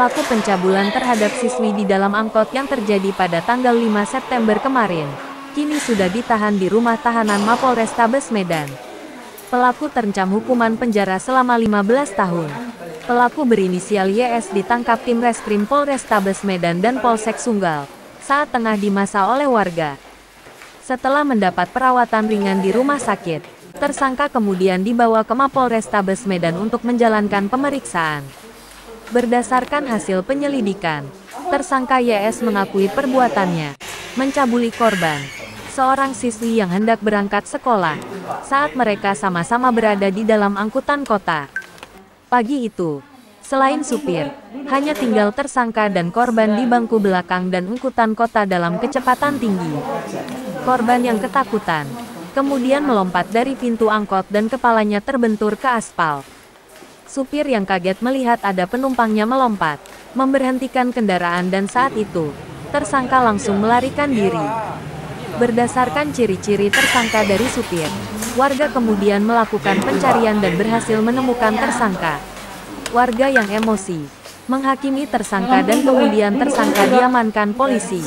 pelaku pencabulan terhadap siswi di dalam angkot yang terjadi pada tanggal 5 September kemarin, kini sudah ditahan di rumah tahanan Mapolrestabes Medan. Pelaku terancam hukuman penjara selama 15 tahun. Pelaku berinisial YS ditangkap tim Reskrim Polrestabes Medan dan Polsek Sunggal saat tengah dimasa oleh warga. Setelah mendapat perawatan ringan di rumah sakit, tersangka kemudian dibawa ke Mapolrestabes Medan untuk menjalankan pemeriksaan. Berdasarkan hasil penyelidikan, tersangka YS mengakui perbuatannya, mencabuli korban, seorang siswi yang hendak berangkat sekolah, saat mereka sama-sama berada di dalam angkutan kota. Pagi itu, selain supir, hanya tinggal tersangka dan korban di bangku belakang dan angkutan kota dalam kecepatan tinggi. Korban yang ketakutan, kemudian melompat dari pintu angkot dan kepalanya terbentur ke aspal. Supir yang kaget melihat ada penumpangnya melompat, memberhentikan kendaraan dan saat itu, tersangka langsung melarikan diri. Berdasarkan ciri-ciri tersangka dari supir, warga kemudian melakukan pencarian dan berhasil menemukan tersangka. Warga yang emosi, menghakimi tersangka dan kemudian tersangka diamankan polisi.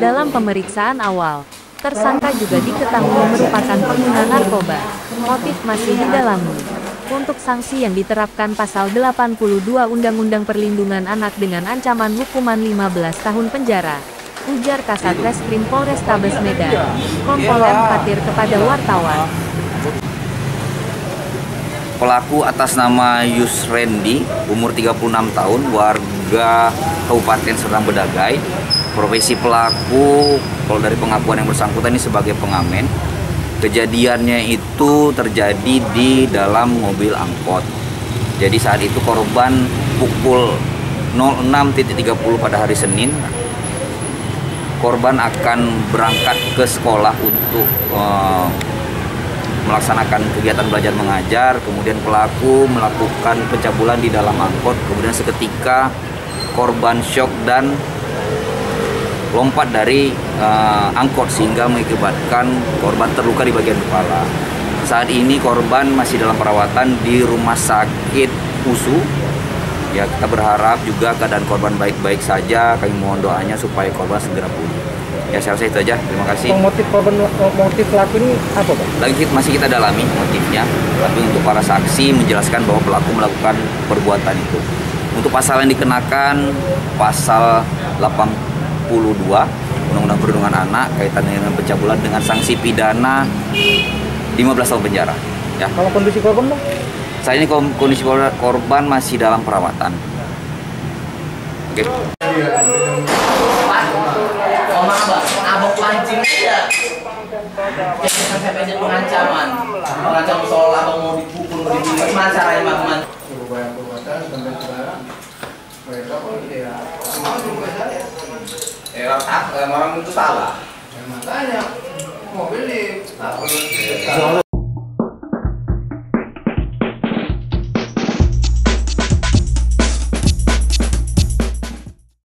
Dalam pemeriksaan awal, tersangka juga diketahui merupakan pengguna narkoba. Motif masih didalami. Untuk sanksi yang diterapkan pasal 82 Undang-Undang Perlindungan Anak dengan ancaman hukuman 15 tahun penjara, ujar Kasat Reskrim Polrestabes Medan, Kompol M. Fatir kepada wartawan. Pelaku atas nama Yusrendi, umur 36 tahun, warga Kabupaten Serdang Bedagai. Profesi pelaku, kalau dari pengakuan yang bersangkutan ini sebagai pengamen. Kejadiannya itu terjadi di dalam mobil angkot. Jadi saat itu korban pukul 06.30 pada hari Senin. Korban akan berangkat ke sekolah untuk melaksanakan kegiatan belajar mengajar. Kemudian pelaku melakukan pencabulan di dalam angkot. Kemudian seketika korban syok dan lompat dari angkot sehingga mengakibatkan korban terluka di bagian kepala. Saat ini korban masih dalam perawatan di rumah sakit USU. Ya, kita berharap juga keadaan korban baik-baik saja. Kami mohon doanya supaya korban segera pulih. Ya, saya rasa itu aja. Terima kasih. Motif pelaku ini apa, Pak? Lagi masih kita dalami motifnya. Tapi untuk para saksi menjelaskan bahwa pelaku melakukan perbuatan itu. Untuk pasal yang dikenakan, pasal 82 Undang-Undang Perlindungan Anak kaitannya dengan pencabulan dengan sanksi pidana 15 tahun penjara. Ya. Kalau kondisi korban, Bang? Saat ini kondisi korban masih dalam perawatan. Oke. Abang pancing aja. Jadi sampai jadi pengancaman soal abang mau dipukul, mau dibunuh. Gimana caranya, Bang? Perbuatan sampai sekarang mereka pun ya orang itu salah.